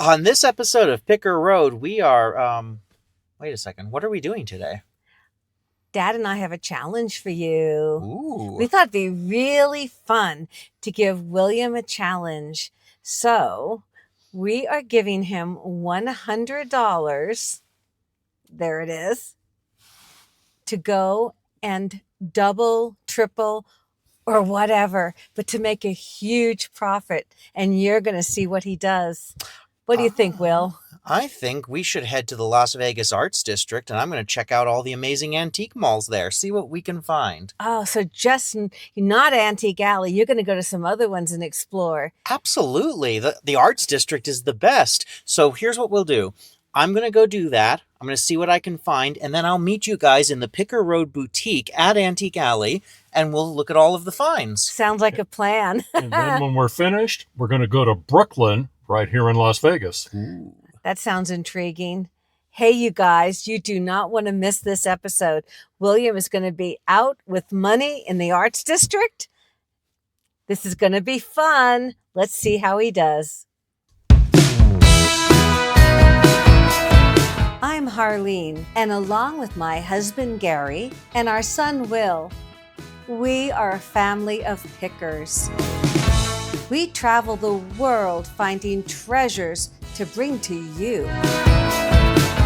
On this episode of Picker Road, we are, wait a second, what are we doing today? Dad and I have a challenge for you. Ooh. We thought it'd be really fun to give William a challenge. So we are giving him $100. There it is. To go and double, triple, or whatever, but to make a huge profit. And you're going to see what he does. What do you think, Will? I think we should head to the Las Vegas Arts District, and I'm going to check out all the amazing antique malls there, see what we can find. Oh, so just not Antique Alley. You're going to go to some other ones and explore. Absolutely. The Arts District is the best. So here's what we'll do. I'm going to go do that. I'm going to see what I can find, and then I'll meet you guys in the Picker Road Boutique at Antique Alley, and we'll look at all of the finds. Sounds like a plan. And then when we're finished, we're going to go to Brooklyn right here in Las Vegas. Ooh. That sounds intriguing. Hey, you guys, you do not want to miss this episode. William is going to be out with money in the Arts District. This is going to be fun. Let's see how he does. I'm Harleen, and along with my husband Gary and our son Will, we are a family of pickers. We travel the world finding treasures to bring to you.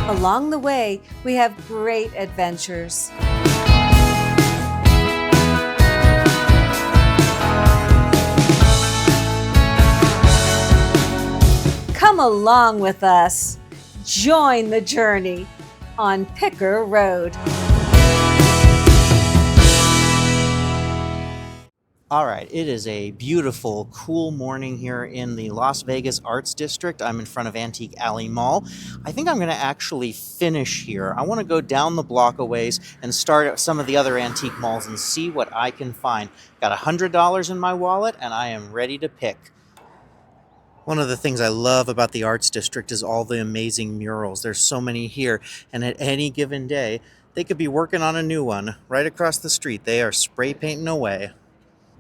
Along the way, we have great adventures. Come along with us. Join the journey on Picker Road. All right, it is a beautiful, cool morning here in the Las Vegas Arts District. I'm in front of Antique Alley Mall. I think I'm going to actually finish here. I want to go down the block a ways and start at some of the other antique malls and see what I can find. Got $100 in my wallet, and I am ready to pick. One of the things I love about the Arts District is all the amazing murals. There's so many here, and at any given day, they could be working on a new one. Right across the street, they are spray painting away.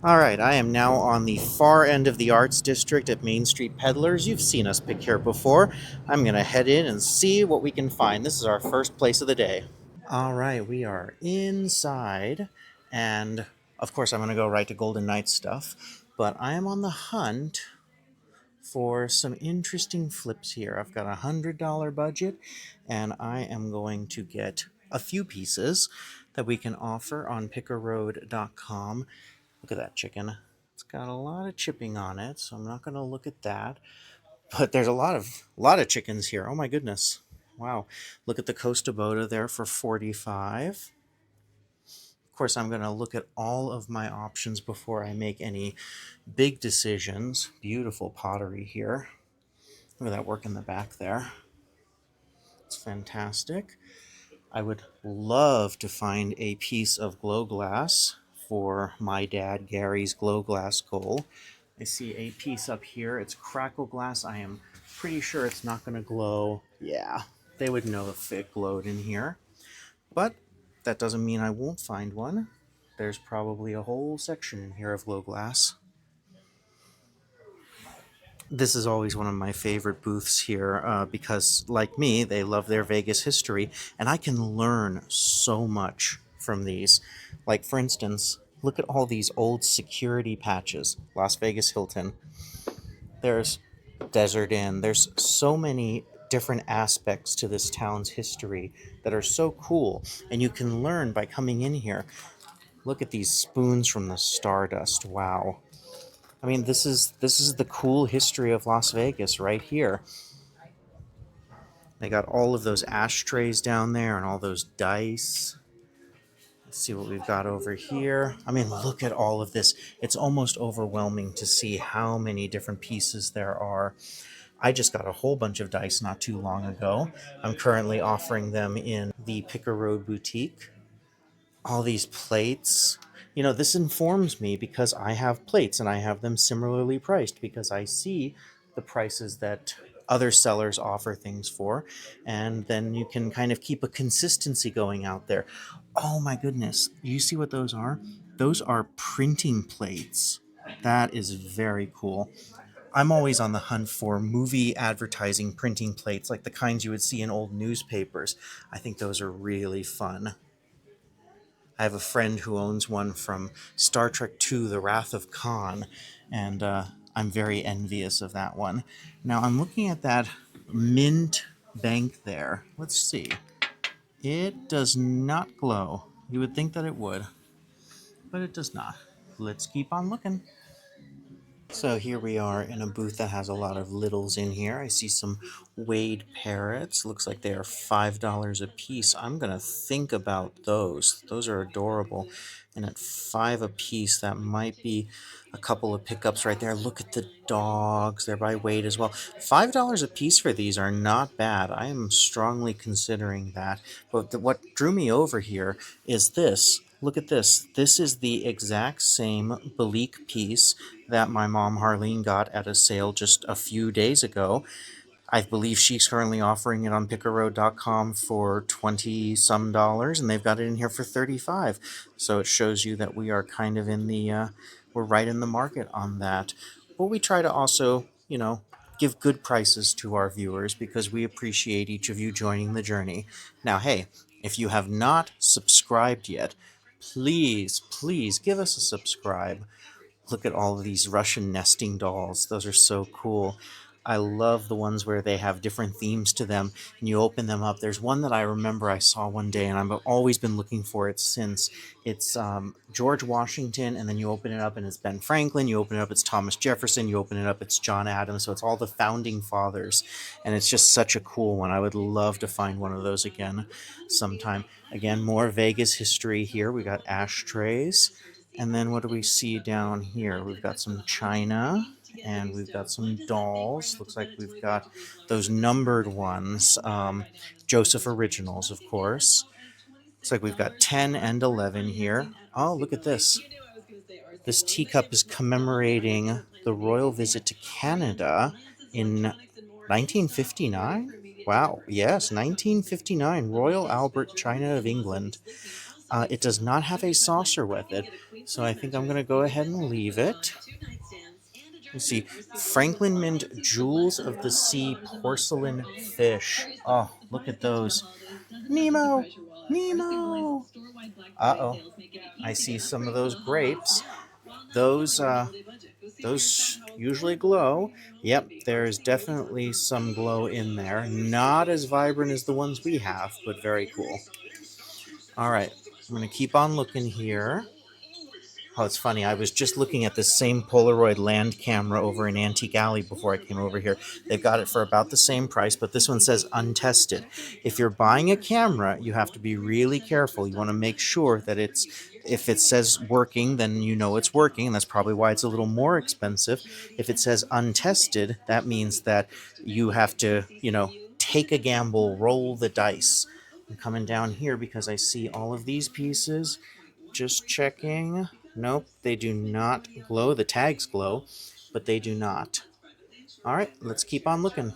All right, I am now on the far end of the Arts District at Main Street Peddlers. You've seen us pick here before. I'm going to head in and see what we can find. This is our first place of the day. All right, we are inside, and of course I'm going to go right to Golden Knight stuff, but I am on the hunt for some interesting flips here. I've got $100 budget, and I am going to get a few pieces that we can offer on pickerroad.com. Look at that chicken. It's got a lot of chipping on it, so I'm not going to look at that. But there's a lot of chickens here. Oh my goodness. Wow. Look at the Costa Boda there for $45. Of course, I'm going to look at all of my options before I make any big decisions. Beautiful pottery here. Look at that work in the back there. It's fantastic. I would love to find a piece of glow glass for my dad Gary's glow glass goal. I see a piece up here. It's crackle glass. I am pretty sure it's not going to glow. Yeah, they would know if it glowed in here. But that doesn't mean I won't find one. There's probably a whole section in here of glow glass. This is always one of my favorite booths here because, like me, they love their Vegas history, and I can learn so much from these. Like, for instance, look at all these old security patches. Las Vegas Hilton. There's Desert Inn. There's so many different aspects to this town's history that are so cool, and you can learn by coming in here. Look at these spoons from the Stardust. Wow. I mean, this is the cool history of Las Vegas right here. They got all of those ashtrays down there and all those dice. Let's see what we've got over here. I mean, look at all of this. It's almost overwhelming to see how many different pieces there are. I just got a whole bunch of dice not too long ago. I'm currently offering them in the Picker Road Boutique. All these plates. You know, this informs me because I have plates and I have them similarly priced because I see the prices that other sellers offer things for, and then you can kind of keep a consistency going out there. Oh my goodness, you see what those are? Those are printing plates. That is very cool. I'm always on the hunt for movie advertising printing plates, like the kinds you would see in old newspapers. I think those are really fun. I have a friend who owns one from Star Trek II: The Wrath of Khan, and I'm very envious of that one. Now I'm looking at that mint bank there. Let's see. It does not glow. You would think that it would, but it does not. Let's keep on looking. So here we are in a booth that has a lot of littles in here. I see some Wade parrots. Looks like they are $5 a piece. I'm going to think about those. Those are adorable. And at 5 a piece, that might be a couple of pickups right there. Look at the dogs. They're by Wade as well. $5 a piece for these are not bad. I am strongly considering that. But what drew me over here is this. Look at this. This is the exact same Balik piece that my mom Harleen got at a sale just a few days ago. I believe she's currently offering it on pickerroad.com for 20 some dollars, and they've got it in here for 35. So it shows you that we are kind of in the we're right in the market on that. But we try to also, give good prices to our viewers because we appreciate each of you joining the journey. Now, hey, if you have not subscribed yet, please give us a subscribe. Look at all of these Russian nesting dolls. Those are so cool. I love the ones where they have different themes to them and you open them up. There's one that I remember I saw one day and I've always been looking for it since. It's George Washington, and then you open it up and it's Ben Franklin. You open it up, it's Thomas Jefferson. You open it up, it's John Adams. So it's all the founding fathers. And it's just such a cool one. I would love to find one of those again sometime. Again, more Vegas history here. We got ashtrays. And then what do we see down here? We've got some china and we've got some dolls. Looks like we've got those numbered ones. Joseph Originals, of course. Looks like we've got 10 and 11 here. Oh, look at this. This teacup is commemorating the royal visit to Canada in 1959. Wow, yes, 1959. Royal Albert China of England. It does not have a saucer with it, so I think I'm going to go ahead and leave it. Let's see. Franklin Mint Jewels of the Sea Porcelain Fish. Oh, look at those. Nemo! Nemo! Uh-oh. I see some of those grapes. Those usually glow. Yep, there's definitely some glow in there. Not as vibrant as the ones we have, but very cool. All right, I'm going to keep on looking here. Oh, it's funny. I was just looking at this same Polaroid land camera over in Antique Alley before I came over here. They've got it for about the same price, but this one says untested. If you're buying a camera, you have to be really careful. You want to make sure that if it says working, then you know it's working, and that's probably why it's a little more expensive. If it says untested, that means that you have to, take a gamble, roll the dice. I'm coming down here because I see all of these pieces. Just checking. Nope, they do not glow. The tags glow, but they do not. All right, let's keep on looking.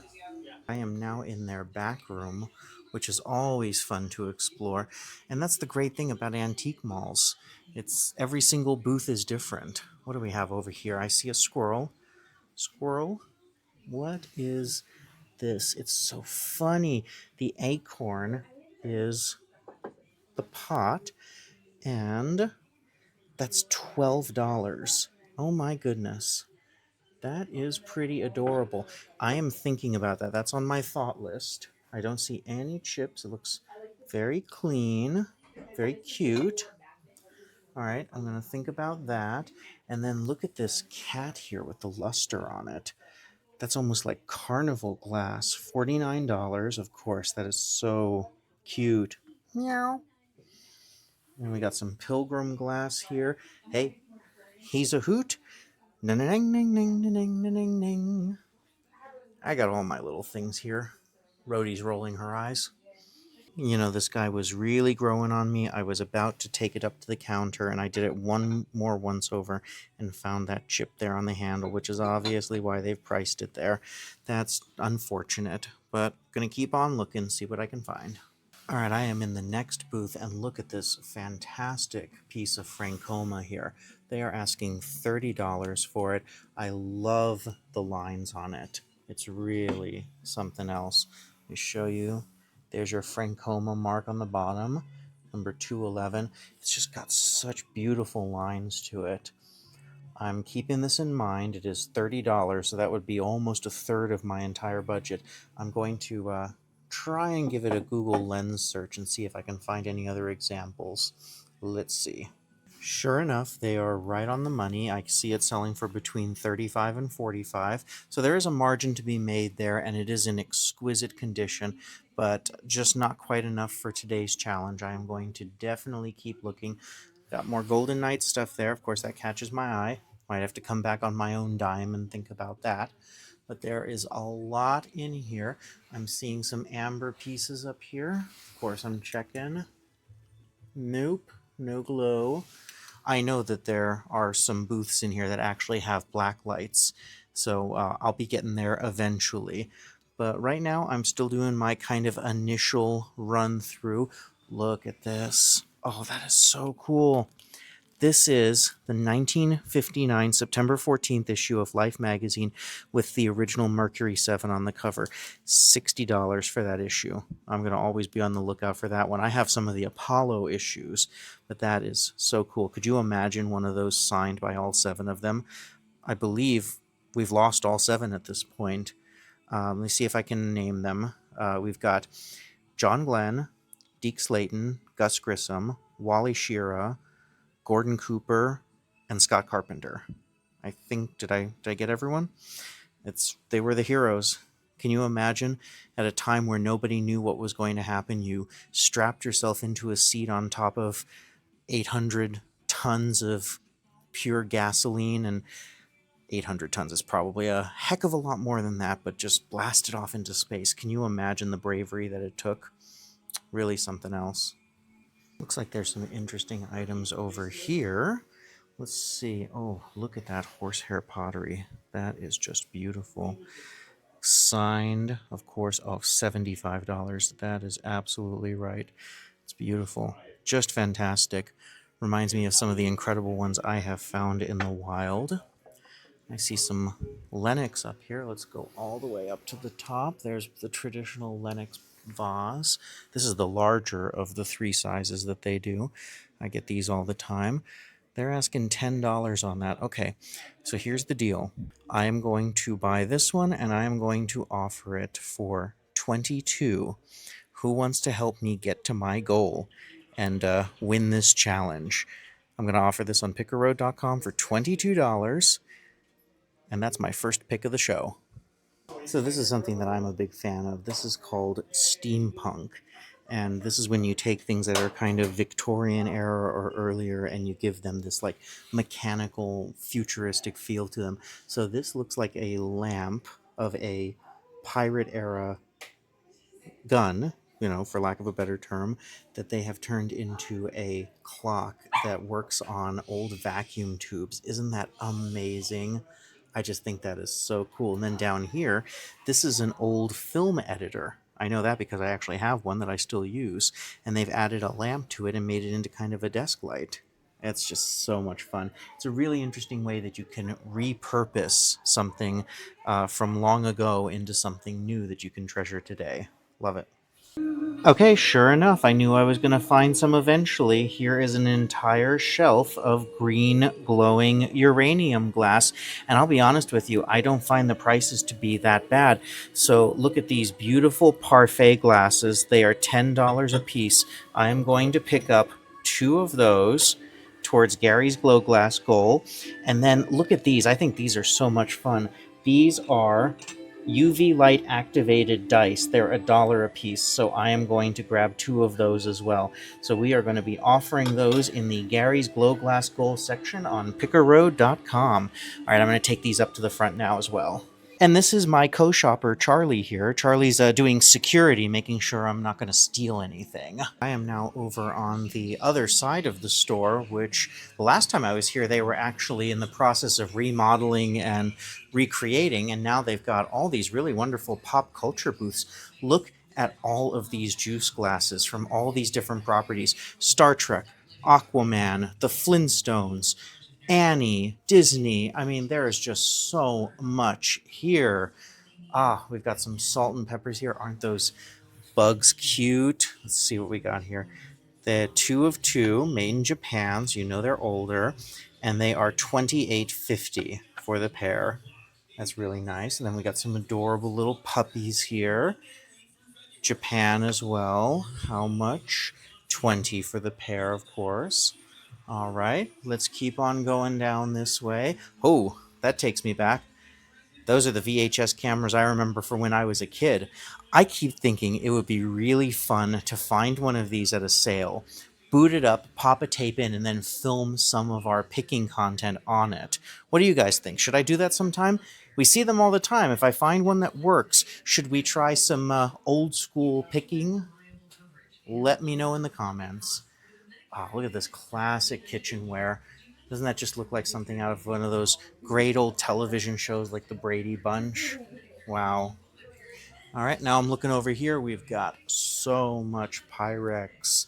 I am now in their back room, which is always fun to explore. And that's the great thing about antique malls. It's every single booth is different. What do we have over here? I see a squirrel. Squirrel? What is this? It's so funny. The acorn is the pot, and that's $12. Oh my goodness. That is pretty adorable. I am thinking about that. That's on my thought list. I don't see any chips. It looks very clean, very cute. All right, I'm going to think about that. And then look at this cat here with the luster on it. That's almost like carnival glass. $49. Of course, that is so cute. Meow. And we got some pilgrim glass here. Hey, he's a hoot. Ning, ning, ning, ning, ning, ning, ning. I got all my little things here. Rhodey's rolling her eyes. This guy was really growing on me. I was about to take it up to the counter, and I did it one more once over and found that chip there on the handle, which is obviously why they've priced it there. That's unfortunate, but gonna keep on looking, see what I can find. All right, I am in the next booth, and look at this fantastic piece of Francoma here. They are asking $30 for it. I love the lines on it. It's really something else. Let me show you. There's your Francoma mark on the bottom, number 211. It's just got such beautiful lines to it. I'm keeping this in mind. It is $30, so that would be almost a third of my entire budget. I'm going to try and give it a Google Lens search and see if I can find any other examples. Let's see. Sure enough, they are right on the money. I see it selling for between 35 and 45. So there is a margin to be made there, and it is in exquisite condition, but just not quite enough for today's challenge. I am going to definitely keep looking. Got more Golden Knight stuff there. Of course, that catches my eye. Might have to come back on my own dime and think about that. But there is a lot in here. I'm seeing some amber pieces up here. Of course, I'm checking. Nope, no glow. I know that there are some booths in here that actually have black lights, so I'll be getting there eventually. But right now, I'm still doing my kind of initial run through. Look at this. Oh, that is so cool. This is the 1959 September 14th issue of Life magazine with the original Mercury 7 on the cover. $60 for that issue. I'm going to always be on the lookout for that one. I have some of the Apollo issues, but that is so cool. Could you imagine one of those signed by all 7 of them? I believe we've lost all 7 at this point. Let me see if I can name them. We've got John Glenn, Deke Slayton, Gus Grissom, Wally Schirra, Gordon Cooper, and Scott Carpenter. I think did I get everyone? They were the heroes. Can you imagine at a time where nobody knew what was going to happen, you strapped yourself into a seat on top of 800 tons of pure gasoline, and 800 tons is probably a heck of a lot more than that, but just blasted off into space. Can you imagine the bravery that it took? Really something else. Looks like there's some interesting items over here. Let's see. Oh, look at that horsehair pottery. That is just beautiful. Signed, of course, of $75. That is absolutely right. It's beautiful. Just fantastic. Reminds me of some of the incredible ones I have found in the wild. I see some Lenox up here. Let's go all the way up to the top. There's the traditional Lenox vase. This is the larger of the 3 sizes that they do. I get these all the time. They're asking $10 on that. Okay, so here's the deal. I am going to buy this one, and I am going to offer it for $22. Who wants to help me get to my goal and win this challenge? I'm going to offer this on pickerroad.com for $22. And that's my first pick of the show. So this is something that I'm a big fan of. This is called steampunk. And this is when you take things that are kind of Victorian era or earlier and you give them this like mechanical, futuristic feel to them. So this looks like a lamp of a pirate era gun, for lack of a better term, that they have turned into a clock that works on old vacuum tubes. Isn't that amazing? I just think that is so cool. And then down here, this is an old film editor. I know that because I actually have one that I still use, and they've added a lamp to it and made it into kind of a desk light. It's just so much fun. It's a really interesting way that you can repurpose something from long ago into something new that you can treasure today. Love it. Okay, sure enough, I knew I was going to find some eventually. Here is an entire shelf of green glowing uranium glass. And I'll be honest with you, I don't find the prices to be that bad. So look at these beautiful parfait glasses. They are $10 a piece. I am going to pick up 2 of those towards Gary's Glow Glass goal. And then look at these. I think these are so much fun. These are UV light activated dice. They're $1 a piece, so I am going to grab 2 of those as well. So we are going to be offering those in the Gary's Glow Glass Goal section on pickerroad.com. All right, I'm going to take these up to the front now as well. And this is my co-shopper, Charlie, here. Charlie's doing security, making sure I'm not going to steal anything. I am now over on the other side of the store, which the last time I was here, they were actually in the process of remodeling and recreating, and now they've got all these really wonderful pop culture booths. Look at all of these juice glasses from all these different properties. Star Trek, Aquaman, the Flintstones, Annie, Disney. I mean, there is just so much here. Ah, we've got some salt and peppers here. Aren't those bugs cute? Let's see what we got here. The two of two, made in Japan, so you know they're older, and they are $28.50 for the pair. That's really nice. And then we got some adorable little puppies here. Japan as well. How much? 20 for the pair, of course. All right, let's keep on going down this way. Oh, that takes me back. Those are the VHS cameras I remember from when I was a kid. I keep thinking it would be really fun to find one of these at a sale, boot it up, pop a tape in, and then film some of our picking content on it. What do you guys think? Should I do that sometime? We see them all the time. If I find one that works, should we try some old school picking? Let me know in the comments. Oh, look at this classic kitchenware. Doesn't that just look like something out of one of those great old television shows like the Brady Bunch? Wow. All right, now I'm looking over here. We've got so much Pyrex.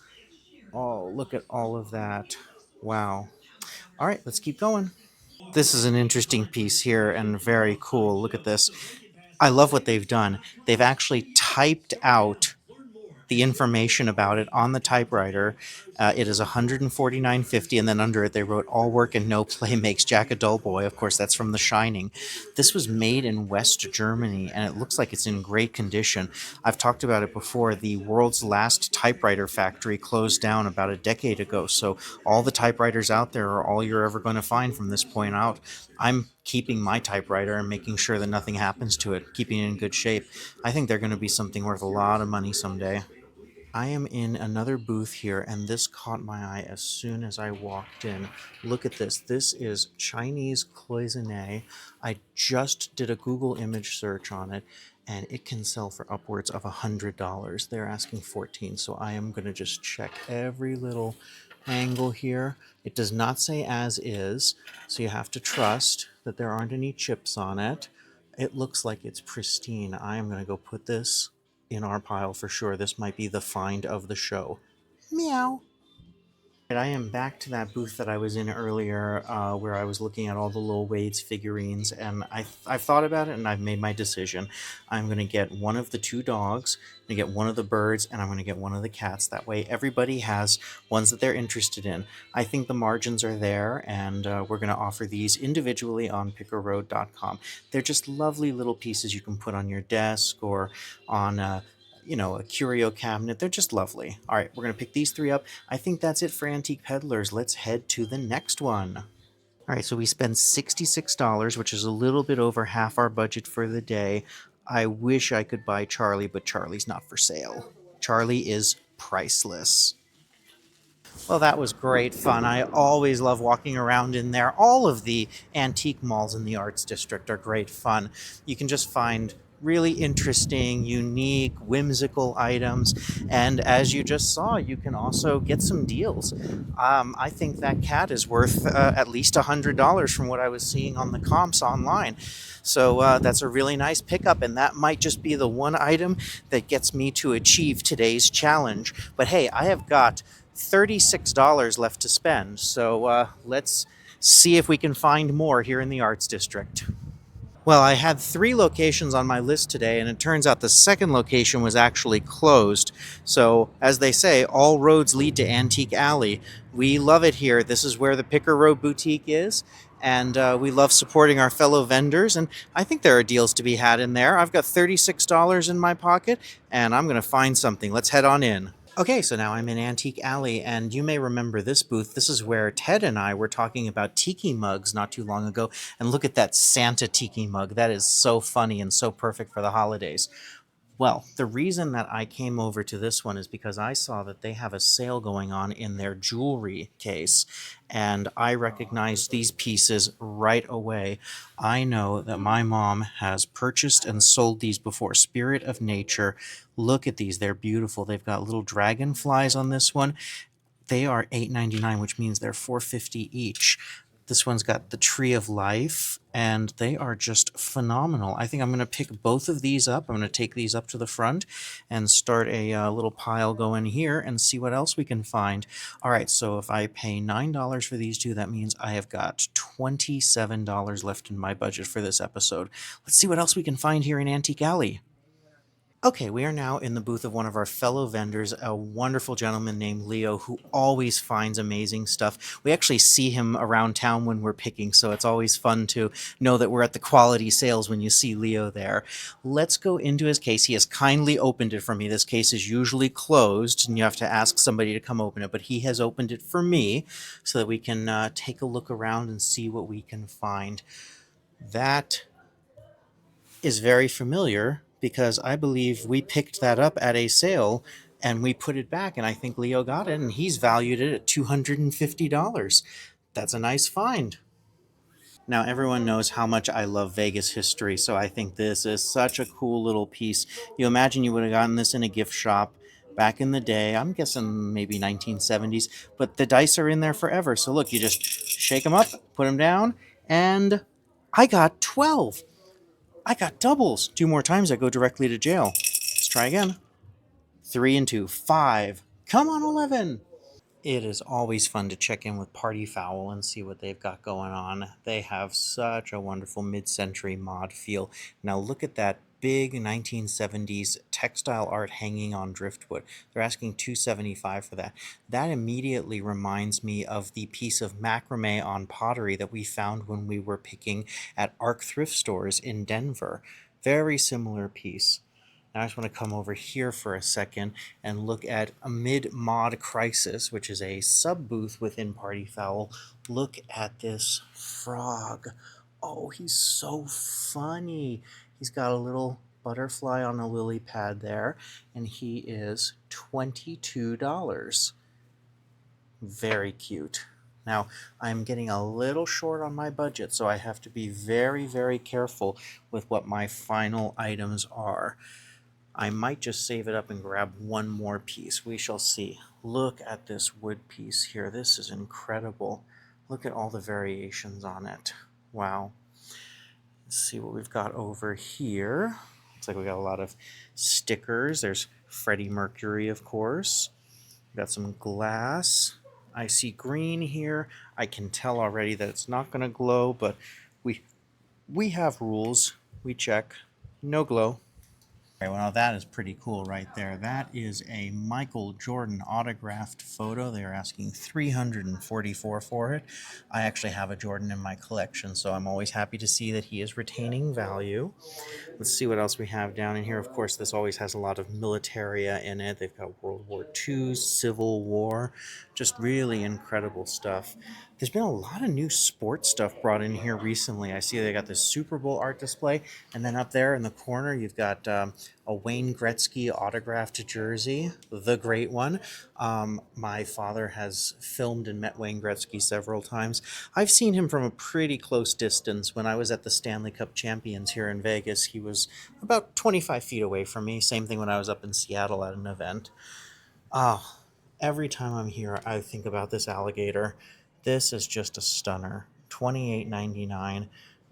Oh, look at all of that. Wow. All right, let's keep going. This is an interesting piece here and very cool. Look at this. I love what they've done. They've actually typed out the information about it on the typewriter. It is $149.50, and then under it they wrote "All work and no play makes Jack a dull boy." Of course, that's from The Shining. This was made in West Germany, and it looks like it's in great condition. I've talked about it before. The world's last typewriter factory closed down about a decade ago, so all the typewriters out there are all you're ever going to find from this point out. I'm keeping my typewriter and making sure that nothing happens to it, keeping it in good shape. I think they're going to be something worth a lot of money someday. I am in another booth here, and this caught my eye as soon as I walked in. Look at this. This is Chinese cloisonne. I just did a Google image search on it, and it can sell for upwards of $100. They're asking 14, so I am going to just check every little angle here. It does not say as is, so you have to trust that there aren't any chips on it. It looks like it's pristine. I am going to go put this in our pile for sure. This might be the find of the show. Meow. I am back to that booth that I was in earlier, where I was looking at all the Lil Wade's figurines, and I've thought about it and I've made my decision. I'm going to get one of the two dogs, I'm going to get one of the birds, and I'm going to get one of the cats. That way, everybody has ones that they're interested in. I think the margins are there, and we're going to offer these individually on pickerroad.com. They're just lovely little pieces you can put on your desk or on a curio cabinet. They're just lovely. All right, we're going to pick these three up. I think that's it for Antique Peddlers. Let's head to the next one. All right, so we spent $66, which is a little bit over half our budget for the day. I wish I could buy Charlie, but Charlie's not for sale. Charlie is priceless. Well, that was great fun. I always love walking around in there. All of the antique malls in the Arts District are great fun. You can just find really interesting, unique, whimsical items. And as you just saw, you can also get some deals. I think that cat is worth at least $100 from what I was seeing on the comps online. So that's a really nice pickup, and that might just be the one item that gets me to achieve today's challenge. But hey, I have got $36 left to spend, so let's see if we can find more here in the Arts District. Well, I had three locations on my list today, and it turns out the second location was actually closed. So, as they say, all roads lead to Antique Alley. We love it here. This is where the Picker Road Boutique is, and we love supporting our fellow vendors, and I think there are deals to be had in there. I've got $36 in my pocket, and I'm going to find something. Let's head on in. Okay, so now I'm in Antique Alley, and you may remember this booth. This is where Ted and I were talking about tiki mugs not too long ago, and look at that Santa tiki mug. That is so funny and so perfect for the holidays. Well, the reason that I came over to this one is because I saw that they have a sale going on in their jewelry case, and I recognized these pieces right away. I know that my mom has purchased and sold these before. Spirit of Nature. Look at these. They're beautiful. They've got little dragonflies on this one. They are $8.99, which means they're $4.50 each. This one's got the Tree of Life, and they are just phenomenal. I think I'm going to pick both of these up. I'm going to take these up to the front and start a little pile going here and see what else we can find. All right, so if I pay $9 for these two, that means I have got $27 left in my budget for this episode. Let's see what else we can find here in Antique Alley. Okay, we are now in the booth of one of our fellow vendors, a wonderful gentleman named Leo who always finds amazing stuff. We actually see him around town when we're picking, so it's always fun to know that we're at the quality sales when you see Leo there. Let's go into his case. He has kindly opened it for me. This case is usually closed, and you have to ask somebody to come open it, but he has opened it for me so that we can take a look around and see what we can find. That is very familiar because I believe we picked that up at a sale and we put it back, and I think Leo got it and he's valued it at $250. That's a nice find. Now, everyone knows how much I love Vegas history, so I think this is such a cool little piece. You imagine you would have gotten this in a gift shop back in the day. I'm guessing maybe 1970s, but the dice are in there forever. So look, you just shake them up, put them down, and I got 12. I got doubles. Two more times, I go directly to jail. Let's try again. 3 and 2, 5. Come on, 11. It is always fun to check in with Party Foul and see what they've got going on. They have such a wonderful mid-century mod feel. Now look at that big 1970s textile art hanging on driftwood. They're asking $275 for that. That immediately reminds me of the piece of macrame on pottery that we found when we were picking at Arc thrift stores in Denver. Very similar piece. Now I just want to come over here for a second and look at Amid Mod Crisis, which is a sub booth within Party Foul. Look at this frog. Oh, he's so funny. He's got a little butterfly on a lily pad there, and he is $22. Very cute. Now, I'm getting a little short on my budget, so I have to be very, very careful with what my final items are. I might just save it up and grab one more piece. We shall see. Look at this wood piece here. This is incredible. Look at all the variations on it. Wow. Let's see what we've got over here. Looks like we got a lot of stickers. There's Freddie Mercury, of course. We got some glass. I see green here. I can tell already that it's not going to glow, but we have rules. We check. No glow. Right, well, now that is pretty cool right there. That is a Michael Jordan autographed photo. They are asking $344 for it. I actually have a Jordan in my collection, so I'm always happy to see that he is retaining value. Let's see what else we have down in here. Of course, this always has a lot of militaria in it. They've got World War II, Civil War, just really incredible stuff. There's been a lot of new sports stuff brought in here recently. I see they got this Super Bowl art display, and then up there in the corner, you've got a Wayne Gretzky autographed jersey, the great one. My father has filmed and met Wayne Gretzky several times. I've seen him from a pretty close distance. When I was at the Stanley Cup Champions here in Vegas, he was about 25 feet away from me. Same thing when I was up in Seattle at an event. Oh, every time I'm here, I think about this alligator. This is just a stunner. $28.99.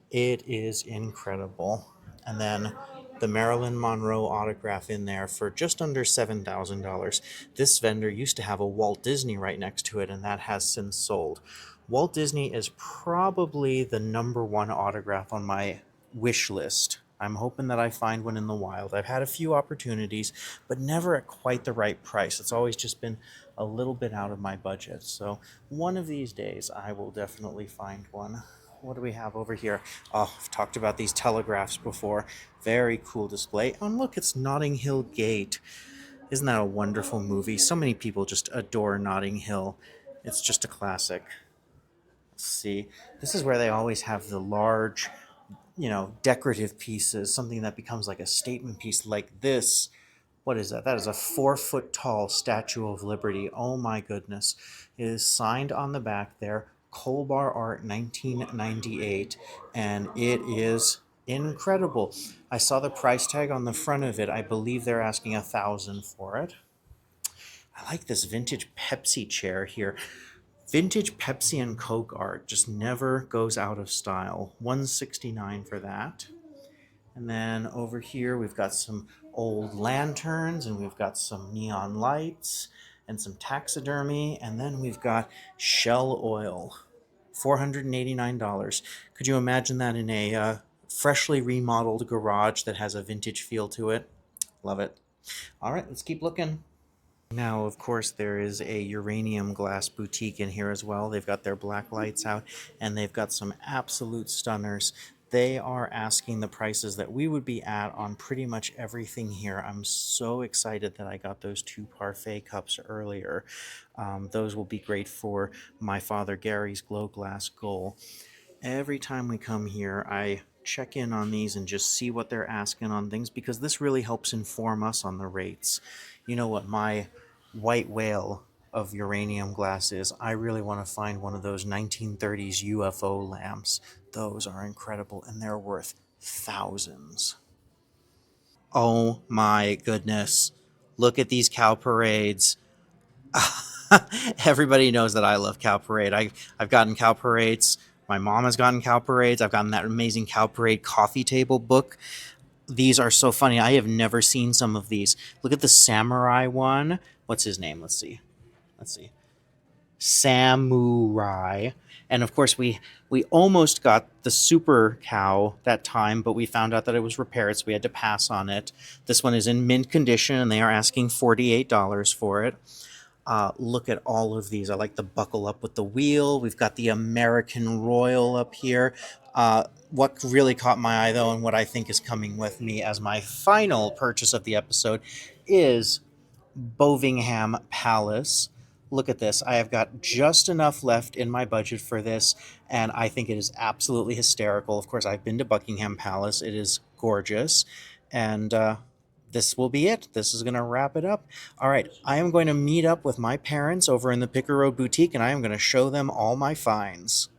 It is incredible. And then the Marilyn Monroe autograph in there for just under $7,000. This vendor used to have a Walt Disney right next to it, and that has since sold. Walt Disney is probably the number one autograph on my wish list. I'm hoping that I find one in the wild. I've had a few opportunities, but never at quite the right price. It's always just been a little bit out of my budget. So one of these days, I will definitely find one. What do we have over here? Oh, I've talked about these telegraphs before. Very cool display. Oh, and look, it's Notting Hill Gate. Isn't that a wonderful movie? So many people just adore Notting Hill. It's just a classic. Let's see. This is where they always have the large, decorative pieces, something that becomes like a statement piece like this. What is that? That is a 4 foot tall Statue of Liberty. Oh my goodness. It is signed on the back there, Colbar Art 1998, and it is incredible. I saw the price tag on the front of it. I believe they're asking 1,000 for it. I like this vintage Pepsi chair here. Vintage Pepsi and Coke art just never goes out of style. 169 for that. And then over here we've got some old lanterns and we've got some neon lights and some taxidermy, and then we've got Shell oil. $489. Could you imagine that in a freshly remodeled garage that has a vintage feel to it? Love it. All right, let's keep looking. Now, of course, there is a uranium glass boutique in here as well. They've got their black lights out, and they've got some absolute stunners. They are asking the prices that we would be at on pretty much everything here. I'm so excited that I got those two parfait cups earlier. Those will be great for my father Gary's glow glass goal. Every time we come here, I check in on these and just see what they're asking on things, because this really helps inform us on the rates. You know what my white whale of uranium glass is? I really want to find one of those 1930s UFO lamps. Those are incredible and they're worth thousands. Oh my goodness. Look at these cow parades. Everybody knows that I love cow parade. I've gotten cow parades. My mom has gotten cow parades. I've gotten that amazing cow parade coffee table book. These are so funny. I have never seen some of these. Look at the samurai one. What's his name? Let's see. Samurai. And of course, we almost got the super cow that time, but we found out that it was repaired, so we had to pass on it. This one is in mint condition, and they are asking $48 for it. Look at all of these. I like the buckle up with the wheel. We've got the American Royal up here. What really caught my eye, though, and what I think is coming with me as my final purchase of the episode is Bovingham Palace. Look at this. I have got just enough left in my budget for this, and I think it is absolutely hysterical. Of course, I've been to Buckingham Palace. It is gorgeous, and this will be it. This is going to wrap it up. All right, I am going to meet up with my parents over in the Picker Road Boutique, and I am going to show them all my finds.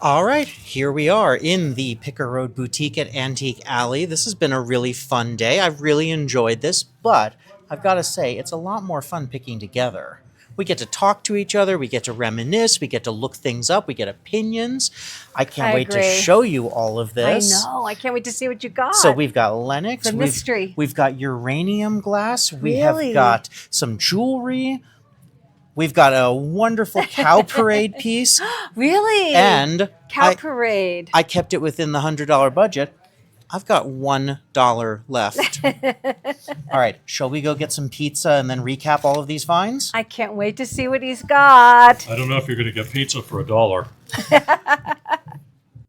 All right, here we are in the Picker Road Boutique at Antique Alley. This has been a really fun day. I've really enjoyed this, but I've got to say, it's a lot more fun picking together. We get to talk to each other, we get to reminisce, we get to look things up, we get opinions. I can't wait to show you all of this. I know. I can't wait to see what you got. So we've got Lennox. It's a mystery. We've got uranium glass. We Really? have got some jewelry. We've got a wonderful cow parade piece. Really? And cow parade. I kept it within the $100 budget. I've got $1 left. All right, shall we go get some pizza and then recap all of these finds? I can't wait to see what he's got. I don't know if you're going to get pizza for $1.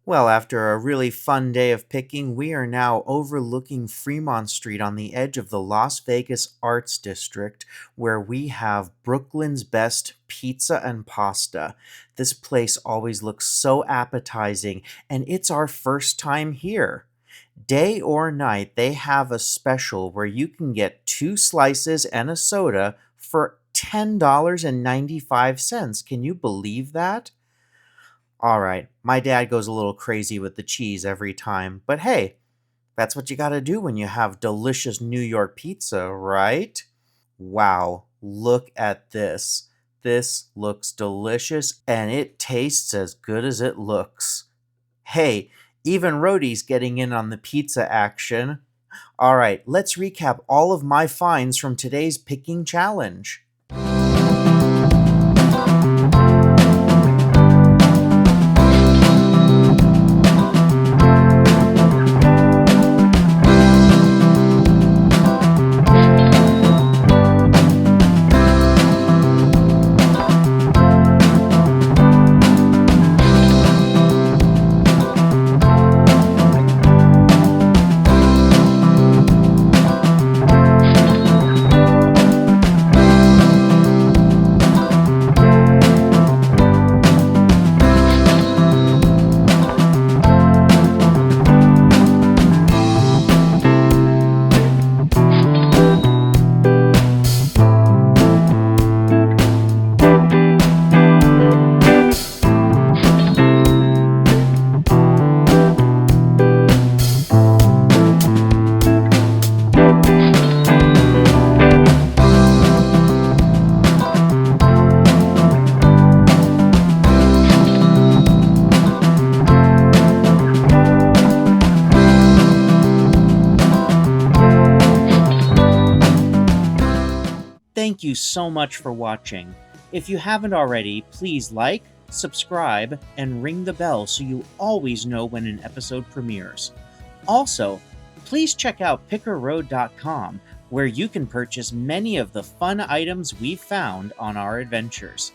Well, after a really fun day of picking, we are now overlooking Fremont Street on the edge of the Las Vegas Arts District, where we have Brooklyn's best pizza and pasta. This place always looks so appetizing, and it's our first time here. Day or night, they have a special where you can get 2 slices and a soda for $10.95. Can you believe that? All right, my dad goes a little crazy with the cheese every time, but hey, that's what you gotta do when you have delicious New York pizza, right? Wow, look at this. This looks delicious, and it tastes as good as it looks. Hey, even Rhodey's getting in on the pizza action. All right, let's recap all of my finds from today's picking challenge. Thank you so much for watching. If you haven't already, please like, subscribe, and ring the bell so you always know when an episode premieres. Also, please check out pickerroad.com, where you can purchase many of the fun items we've found on our adventures.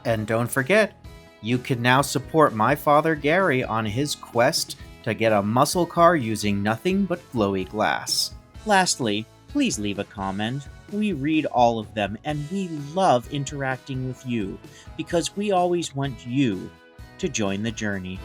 And don't forget, you can now support my father Gary on his quest to get a muscle car using nothing but glowy glass. Lastly, please leave a comment. We read all of them, and we love interacting with you because we always want you to join the journey.